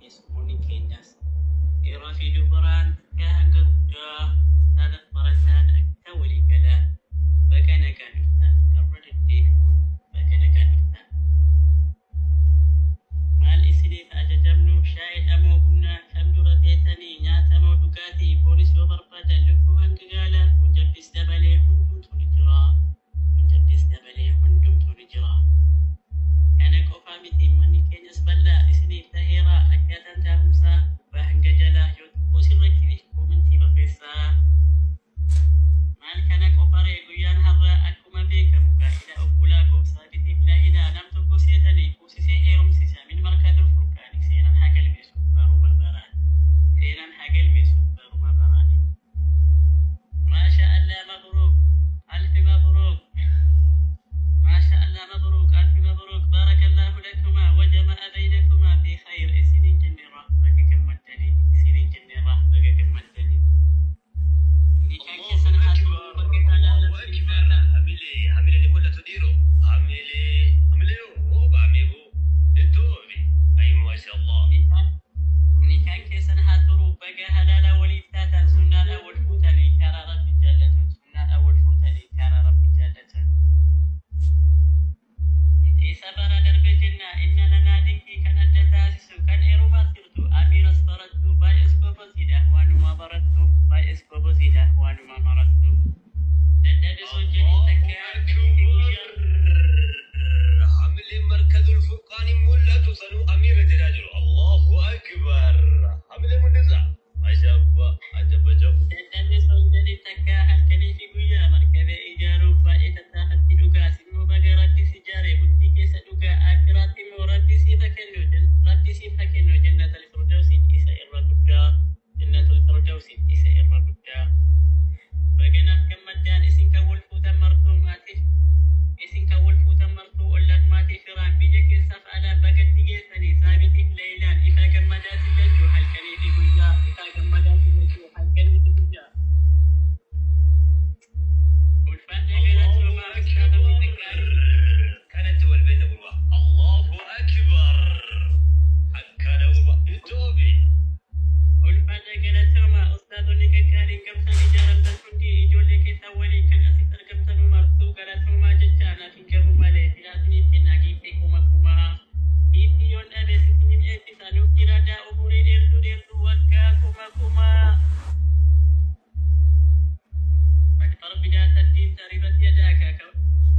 يسموني كيناس في دبران كان قبجا استاذ برسان أكتولي كلام بكنا كان يفتان قرر التليفون بكنا كان يفتان مال إسري فأججمنو شاهد أمو قمنا كم درتيتني ناتمو دكاتي بوليس وبربادا لكو هنقالا ونجب استبالي هندو تنجرا ونجب استبالي هندو تنجرا أنا كوفا متي مني كينيس بلا إسني تهيرا أكادا تامسا وباهنجا جلا يوت وسيرك ليش كومنتي بفيسا مال كان كوفاري قيان هرا أكوما بيكا مقاهدا أبولاكو ثابتي بلاهدا نام تكو سيتني كوسي سيهيرم سيسا من مركز الفركاني سينان حاجة الميسو بارو مباراني سينان حاجة الميسو بارو مباراني ما شاء الله مبروك ألف مبروك ما شاء الله مبروك ألف مبروك بارك الله لكما وجمع بينكما في خير سنين جنرة بقى كمتني سنين جنرة بقى كمتني الله أكبر الله أكبر عملي اللي ولا تديره عملي روبا ميبو الدوري أي ما شاء الله نكان كيسن هاترو بقى هلالا وليتاتا سنة الأول فوتني كارا ربي جلة سنة الأول فوتني كارا ربي جلة إسابنا درب الجنة إن لنا ديكي كان الدتاسس كان إيروما سرتو أمير أسفرتو باي إسكوبو سيدا وانما بردتو باي إسكوبو سيدا وانما مردتو ددد سجني تكيان كنيكي بوشير عملي مركز الفرقان ملا تصنو أمير تراجل الله أكبر عملي منزع ما شاء الله عجب ددد سجني تكيان كنيكي بوشير مركز إيجارو باي تتاخد تدوكا سنو بقى ردي سجاري بلتي كيسا دوكا آكراتي مو ردي سيفا كنو جنة الفردوس إسا إرى قدا جنة الفردوس إسا إرى قدا بقنا كم مدان إسن كول فوتا مرتو ماتي إسن كول فوتا مرتو أولاد ماتي فران بيجك إنصاف على بقت تجيثني ثابتي ليلان إفا كم مدات اللجو حل كنيفي قدا إفا كم مدات اللجو حل كنيفي قدا والفاتحة قالت وما أستاذ بتكاري كانت والبين والله الله أكبر حكانا والله التوبي والفاتحة قالت وما أستاذ بتكاري كم سنة جارب تكندي إجولي كثولي كان أسيطر كم سنة مرتو قالت وما ججانا تنكبو مالي فلاتني فينا جيتي كما كما إيتي يون أبي سكين إيتي سانو كرادا أموري ديرتو وكا كما فادفر بداية الدين تربت يداك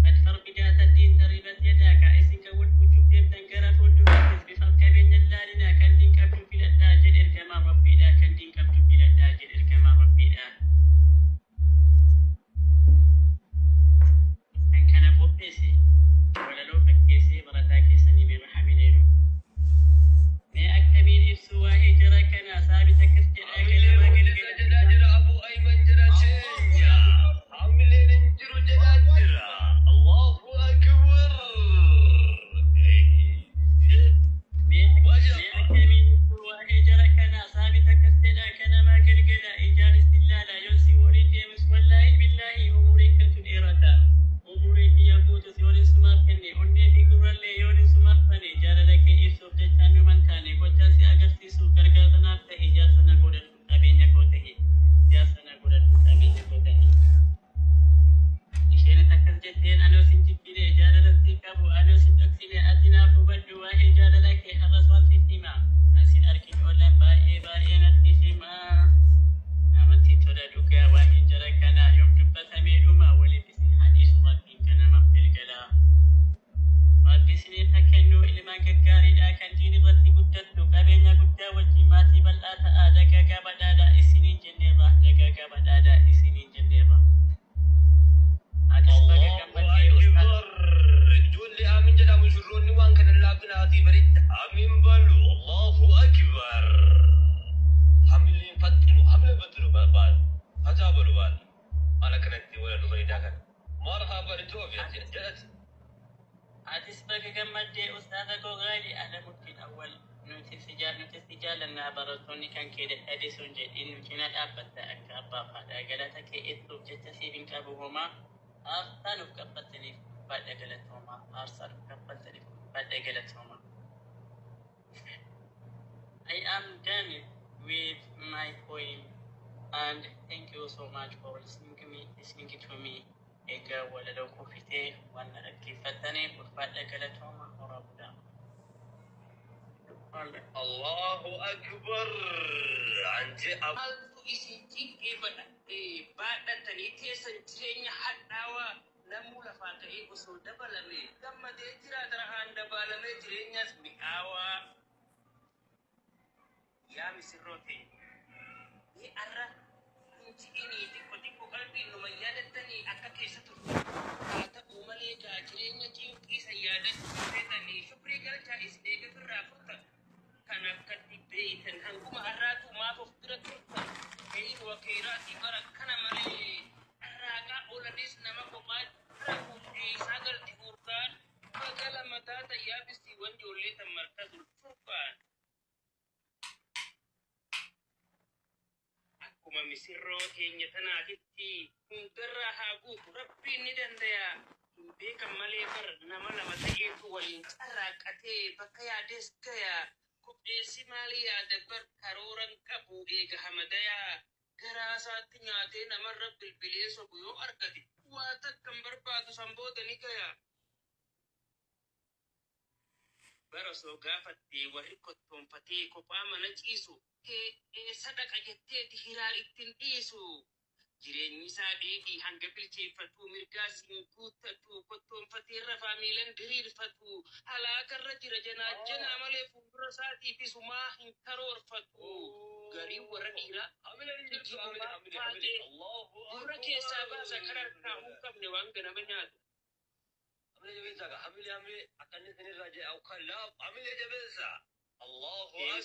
فادفر بداية الدين تربت يداك إسنك والكتب يبتن قرف والدنيا بفرق بين اللالنا كان دين كبتو في الأداجل إركما ربي لا كان دين كبتو في الأداجل إركما ربي لا إن كان بوبيسي ولا لو فكيسي برتاكي سنيمي محملينو ما أكتبين إفسوا هجركنا ثابت كرتل أكل ما جناجر أبو أيمن جناجر عملي ننجر جناجر الله أكبر barattoonni kan kee dadhabeessuun jedhin cina dhaabbatta akka abbaaf haadha galata kee ittuuf jecha siif hin qabu homaa aarsaa nuuf kaffaltaniif baadha galatoomaa aarsaa nuuf kaffaltaniif baadha galatoomaa. am done with my poem, and thank you so much for listening to me. Ega wala daw ko fite wana rakifatane ulfada galatoma orabuda. الله أكبر. أنت Altu isinti bada bada tani tesan jirenya hadawa namu lafata usul dabalame gamma de jira darahan dabalame jirenya miawa ya misirrote ni arra kunci ini dikko qalbi no mayyadatani akka keessatu ta umale ta jirenya ji kisa yadat tani shukri galcha isdega firra furta kana katti beitan hanguma arratu ma fufira turta kai wa kairati barak kana male arraga oladis nama komat rafu sagar diurkan bagala matata yabisi wanjolle tamarkazul furqan akkuma misirroo keenya tanaatitti hundarra haa guutu rabbiin ni danda'a hin beekan malee bar nama lama ta'eetu waliin carraaqatee bakka yaades gaya kopheessi maalii yaada bar karooran qabu eega hamadayaa garaa isaatti nyaatee namarra bilbilee sobu yoo argate waa takkan barbaadu san booda ni gaya bara soo gaafattee warri kottoonfatee kophaa mana ciisu sadaqa jetteeti hiraa ittiin dhiisu jireenyi isaa dheedhii hanga bilcheeffatu mirgaa siin guuttatu kottoonfatee rafaa miilan diriirfatu halaakarra jira janaa malee fuuldura isaatiif isumaa hin karoorfatu garii warra dhiiraa gurra keessaa baasa kan harkaa hin qabne waan ganama nyaatu. عملي أكني تنرجع أو كلاب عملي جبلسا الله أكبر.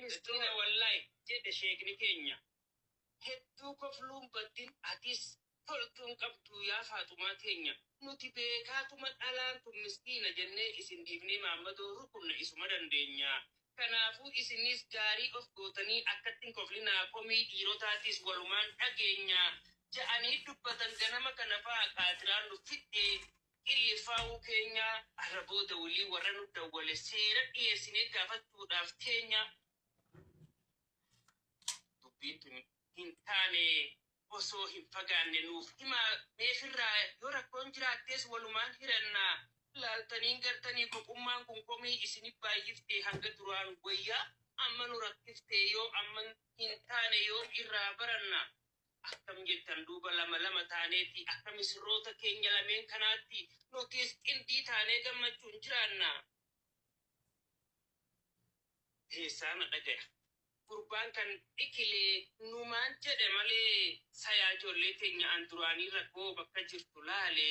مسكينة والله جد شيخني كينيا هدو كفلوم بدين أتيس فلتون قبضو يا فاطمة كينيا نوتي بيكاتو مدالان مسكينة جنة إسن ديفني محمدو ركن إسمدن دنيا كنافو إسنيس جاري أف غوتني أكتن كفلنا كومي إيروتاتيس والمان أجينيا جاني دبتن غنما كنفا قاتران نفتي إليفاو كينيا أربو دولي ورنو دولي سيرا إيسيني غافتو دافتينيا دبيتن هنتاني وصو هنفقاني نوف إما ميفرا يورا كونجراتيس ولمان هرنا لالتنين غرتني كوكومان كومي إسيني بايفتي هنگا دران ويا أما نركفتي يو أما هنتاني يو إرابرنا akkam jettan duuba lama taaneeti akka misirroota keenya lameen kanaatti nutis qindii taanee gammachuun jiraanna. Teessaana dhagaya. Gurbaan kan ikilee numaan jedhe malee sayaa ijoollee teenya an duraanii rakkoo bakka jirtu laale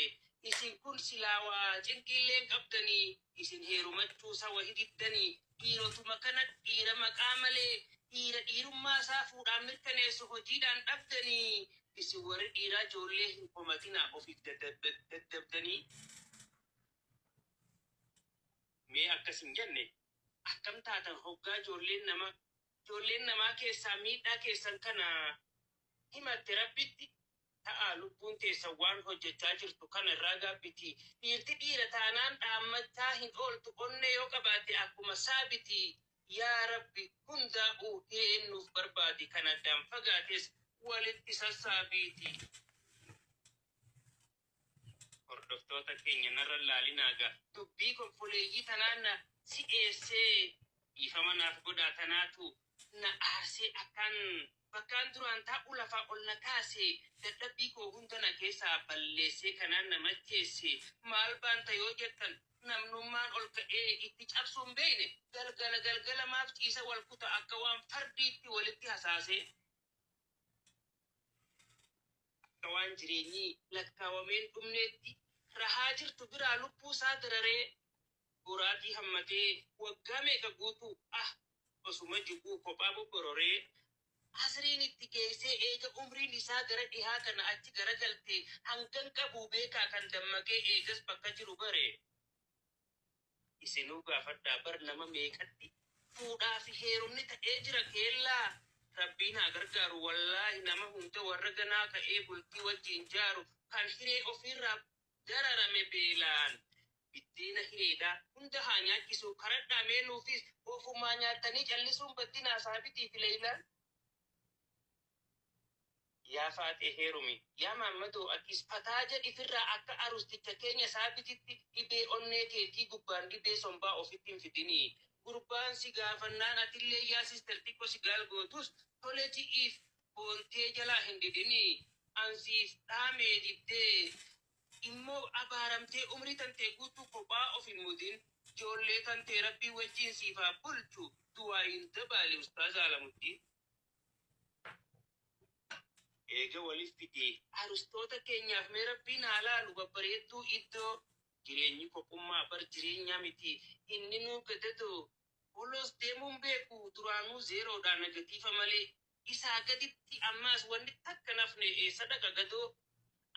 isin kun silaawaa cinqilleen qabdanii isin heerumachuu sawa hididdanii dhiirotuma kana dhiira maqaa malee dhiirummaa isaa fuudhaan mirkaneessu hojiidhaan dhabdanii isin warri dhiiraa ijoollee hin komatinaa ofiif daddabdanii mee akkas hin jenne akkam taatan hoggaa ijoolleen namaa keessaa miidhaa keessan kana himatte rabbitti ta'a lubbuun teessan waan hojjechaa jirtu kana irraa gaabbiti dhiirti dhiira taanaan dhaammachaa hin ooltu onne yoo qabaatte akkuma saabiti yaa rabbi hundaa'uu hireennuuf barbaadi kan addaan fagaates walitti sassaabiiti. Hordoftoota keenya narra laalinaaga dubbii konfoleeyyii tanaanna si eessee dhiifama naaf godhaa tanaatu na aarsee bakkaan duraan taa'u lafaa ol na kaase dadhabbii koo hunda na keessaa balleessee kanaan na macheesse maal baanta yoo jettan namnummaan ol ka'ee itti cabsuun beekne galgala maaf ciisa wal kuta akka waan fardiitti walitti hasaase akka waan jireenyii lakkaawameen dhumneetti rahaa jirtu biraa lubbuu isaa dararee boraatii hammatee waggaa meeqa guutuu osuma jiguu kophaa bobbororee asriin itti geessee eega umriin isaa gara dhihaa kana achi gara galtee hangan qabuu beekaa kan dammaqee eegas bakka jiru bare. Isinuu gaafadhaa bar nama meeqatti fuudhaa fi heerumni ta'ee jira keellaa rabbiin haa gargaaru wallaahi nama hunda warra ganaa ka'ee bultii wajjin jaaru kan hiree ofirraa dararame beelaan bittina hireedha hunda haa nyaachisu karadhaa meenuufis ofumaa nyaatanii callisuun battinaa saabitiif leeylaan yaa faate heerumi yaa maammadoo akis pataaja ifirraa akka arusticha keenya saabititti dhibee onnee keetii gubbaan dhibee sombaa ofittiin fidinii gurbaan si gaafannaan atillee yaa sister xiqqo si gaal gootus tole ji'iif boontee jalaa hin didinii ansiif dhaamee diddee immoo abaaramtee umrii tantee guutuu kophaa of hin mudin ijoollee tantee rabbii wajjiin siifaa bulchu du'aa hin dabaale ustaaz Alamuddin. Eega waliif fidee arustoota keenyaaf mee rabbiin haa laalu babbareedduu iddoo jireenyi kophummaa bar jireenyaa miti inni nuu gadadoo olos deemuun beeku duraanuu zeeroodhaan negatiifa malee isaa gaditti ammaas wanni takka nafne sadaqa gadoo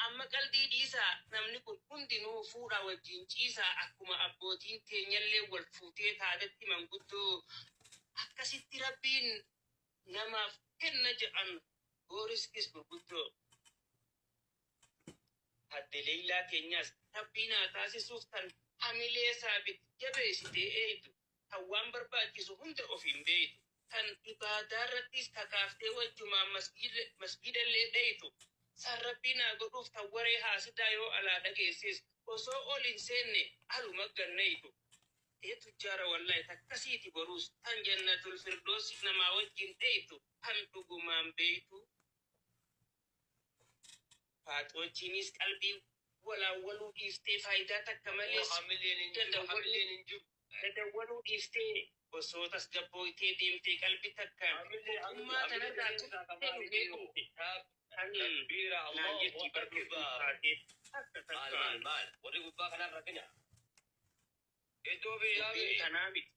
amma qalbii dhiisaa namni kun hundinuu fuudhaa wajjin ciisaa akkuma abbootiin keenyallee wal fuutee taadatti manguddoo akkasitti rabbiin namaaf kenna jedhan Boriskis gurguddoo hadde leeylaa keenyas rabbiin haa taasisuuf tan hamilee saabit jabeessitee eeytu kan waan barbaachisu hunda ofiin beeytu kan ibaadaa irrattis kakaaftee wajjumaan masgidallee dheeytu san rabbiin haa godhuuf tan waree haasidaa yoo alaa dhageessis osoo ol hin seenne aluma ganneeytu tujjaara wallahi takkasiiti boruus tan jannatul firdoosi namaa wajjin dheeytu kan dhugumaan beeytu Faatochiinis qalbii walaawwaluu dhiiftee faayidaa takka malees dadawwaluu dhiiftee osoo tasgabbooytee deemtee qalbii takkaan ummaa kanarraa tuttee nu beekumte takbiira Allahu akbar maal warri gubbaa kanarra kenya iddoo biyyaa kanaa miti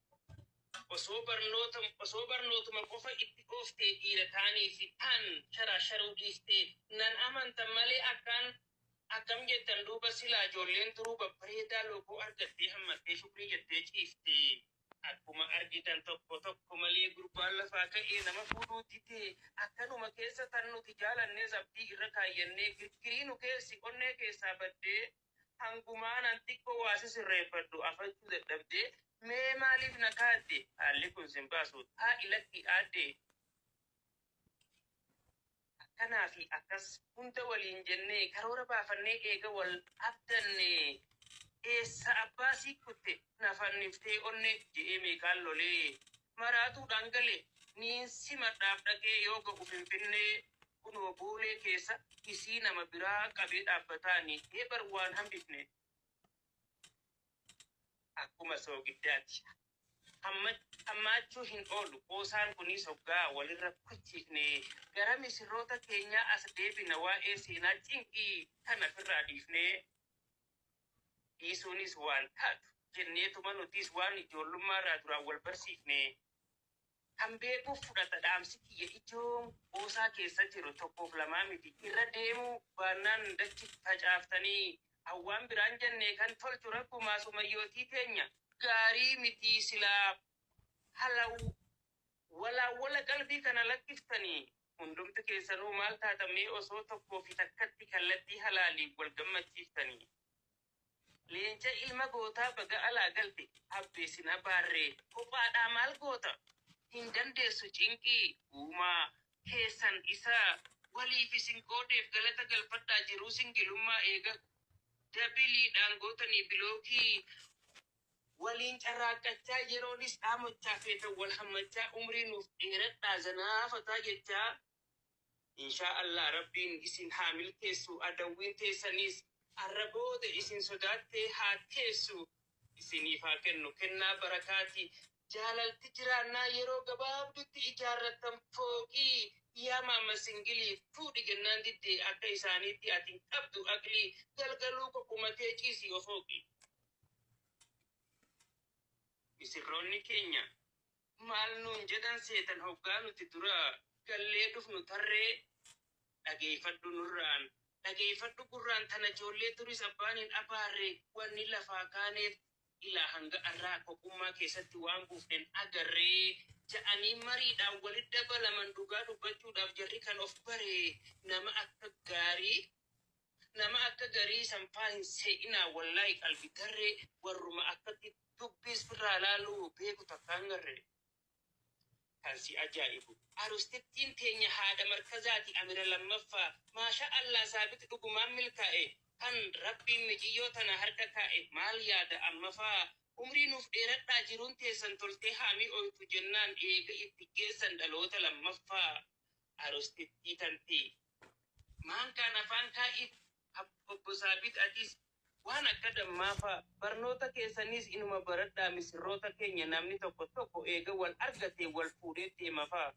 osoo barnootuma qofa itti ooftee dhiira taanii fi tan sharasharuu dhiiftee nan amantan malee akkam jettan duuba silaa ijoolleen turuu babbareedaa loogoo argattee hammattee shukrii jettee ciiftee akkuma argitan tokko malee gurbaan lafaa ka'ee nama fuudhuutti ta'e akkanuma keessa tan nuti jaalannee sabdii irra kaayyannee girgirii nu keessi qonnee keessaa baddee hangumaan an xiqqoo waasi sirreeffadhu afachuu dadhabdee mee maaliif na kaadde haalli kun sin baasu haa ilatti aadde akkanaa fi akkas hunda waliin jennee karoora baafannee eega wal abdanne eessa abbaasii kutte nafanniftee onne je'ee meeqaan lolee maraatuu dhangale niin simadhaaf dhaqee yoo ga'u finfinnee kunoo boolee keessa isii nama biraa qabee dhaabbataani eebar waan hambifne akkuma soogiddaati hammaachuu hin oolu qoosaan kunis hoggaa walirra kuchiifne gara misirroota keenyaa as deebina waa'ee seenaa cinqii kana firraa dhiifne dhiisuunis waan taatu jenneetuma nutis waan ijoollummaa irraa duraan wal barsiifne kan beekuuf fudhata dhaamsi kiyya ijoon qoosaa keessa jiru tokkoof lamaa miti irra deemuu baannaan dachi facaaftanii awwaan biraan jennee kan tolchu rakkumaa sumayyootii teenya gaarii miti silaa halawu wala qalbii kana lakkiftanii hundumti keessanuu maal taatamee osoo tokkoo fi takkatti kallattii halaaliif wal gammachiiftanii leenca ilma gootaa baga alaa galte habbeesina baarree kophaadhaa maal goota hin dandeessu cinqii uumaa keessan isaa waliif isin qoodeef galata galfadhaa jiruu singilummaa eega dabiliidhaan gootanii bilookii waliin carraaqqachaa yeroonis dhaamochaa feetan wal hammachaa umrii nuuf dheeradhaa zanaafataa jechaa inshaa Allah rabbiin isin haa milkeessu adawwiin teessaniis arrabooda isin sodaattee haa teessu isiniif haa kennu kennaa barakaati jaalalti jiraannaa yeroo gabaabdutti ijaarratan fooqii yaa maama singilii fuudhi jennaan diddee akka isaaniitti atin qabdu aqlii galgaluu kokumatee ciisii ofooqi misirroonni keenya maal nuun jedhan seetan hoggaa nuti dura gallee dhufnu tarree dhageeffadhu nurraan dhageeffadhu gurraan tana ijoollee turis abbaaniin abaarree wanni lafaa kaaneef ilaa hanga arraa koqummaa keessatti waan buufnen agarree ja'anii mariidhaan walit dabalaman dhugaa dubbachuudhaaf jarri kan of baree nama akka gaarii nama akka garii sanfaa hin se'inaa wallaahi qalbi tarree warruma akkatti dubbiis firraa laaluu beeku takkaan garree. Kan si ajaa'ibu arustittiin teenya haadha markazaati amira lammaffaa maasha Allah saabitti dhugumaan milkaa'e kan rabbiin mijiyyoo tana harka kaa'e maal yaada ammafaa umrii nuuf dheeradhaa jiruun teessan toltee haamii oytu jennaan eega itti geessan dhaloota lammaffaa arustittii tantii maan kaan afaan kaa'it obbo Saabit atis waan akka dammaafa barnoota keessanis inuma baradhaa misirroota keenya namni tokko tokko eega wal argate wal fuudhee deemafaa.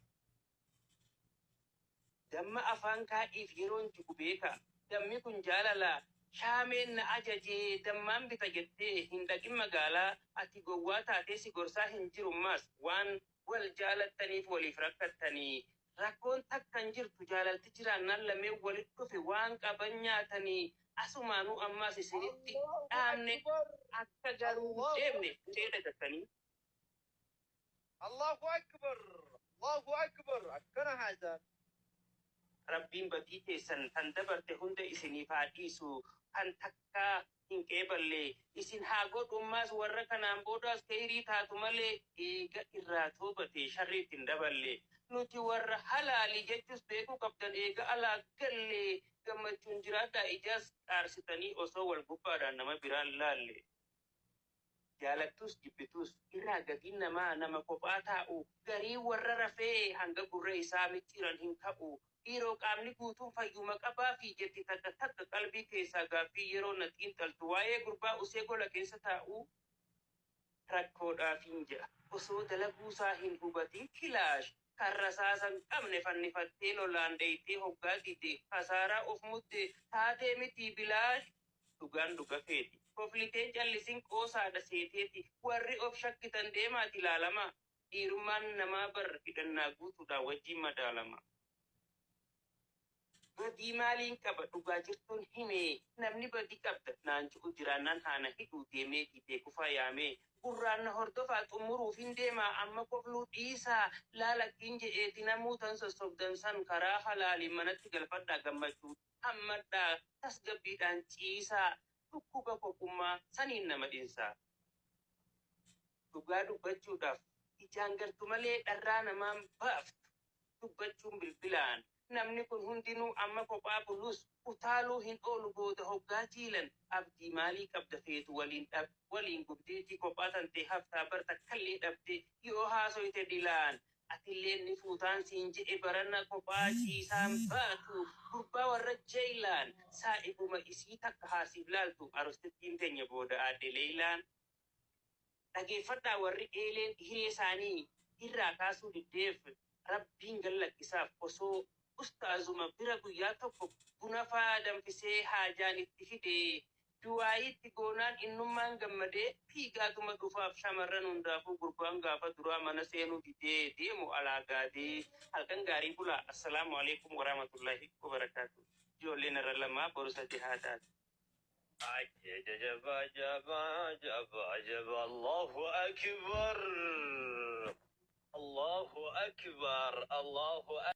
Damma afaan kaa'iif yeroon jigu beeka dammi kun jaalalaa shaameen na ajajee dammaan bita jettee hin dhaqin magaalaa ati gowwaa taatee si gorsaa hin jirummaas waan wal jaalattaniif waliif rakkattanii. Rakkoon takkan jirtu jaalalti jiraannaan lameen walit dhufe waan qaban nyaatanii asumaanuu ammaas isinitti dhaamne akka garuu deemne seeda gattanii. Allahu akbar, Allahu akbar, akkana haasaan. Rabbiin badii teessan tan dabarte hunda isiniif haa dhiisu kan takkaa hin qeeballe isin haa godhummaas warra kanaan boodaas kayrii taatu malee eega irraa toobate sharriitti hin daballe. Nuti warra halaali jechus beekuu qabdan eega alaa galle gammachuun jiraadhaa ijaas dhaarsitanii osoo wal gubbaadhaan nama biraan laalle. Jaalattus jibbitus irraa gatiin nama kophaa taa'u garii warra rafee hanga gurra isaa micciiran hin ka'u. Dhiiroo qaamni guutuun fayyuma qabaa fi jetti takka qalbii keessaa gaaffii yeroo na xiinxaltu waa'ee gurbaa usee gola keessa taa'u rakkoodhaaf hin jedha osoo dalaguusaa hin hubatin kilaash kan rasaasan qabne fannifattee lolaan dheeytee hoggaa dide kasaaraa of mudde taatee miti bilaash dhugaan dhuga feeti koflitee callisin qoosaadha seeteeti warri of shakkitan deemaati ilaalama dhiirummaan namaa bar hidhannaa guutuudhaan wajjiin madaalama. Badii maaliin qaba dhugaa jirtuun himee namni badii qabda naan ji'u jiraannaan haana hidhuu deemee dhiitee kufaa yaamee gurraan na hordofaa xumuruuf hin deemaa amma kofluu dhiisaa laalakkiin jedheeti namuu tan sossobdan san karaa halaaliin manatti galfadhaa gammachuu hammadhaa tasgabbiidhaan ciisaa dhukkuba koqummaa saniin nama dhinsaa. Dhugaa dubbachuudhaaf ijaan gartu malee dharraa namaan baaftu dubbachuun bilbilaan. Namni kun hundinuu amma kophaa bulus utaaluu hin oolu booda hoggaa jiilan abdii maalii qabda feetu waliin gubdeetii kophaa tantee haftaa barta kallee dhabde yoo haasoyte dilaan atillee ni fuutaan siin jedhe baranna kophaa ciisaan baatu gurbaa warra jeelaan saa'ibuma isii takka haasiif laaltu arostittiin teenya booda aadde leeylaan. Dhageeffadhaa warri eeleen hiree isaanii irraa kaasuu diddeef rabbiin gallakkisaaf osoo ustaazuma bira guyyaa tokko buna faa danfisee haajaan itti fide du'aayitti goonaan innummaan gammadee fiigaatuma dhufaaf shamarran hundaafuu gurbaan gaafa duraa mana seenuu didee deemu alaagaadee halkan gaarii bulaa assalaamu alaikum warahmatullahi wabarakaatu ijoolleen irra lamaa borusa jihaadaati. عجب عجب عجب عجب الله أكبر الله أكبر الله أكبر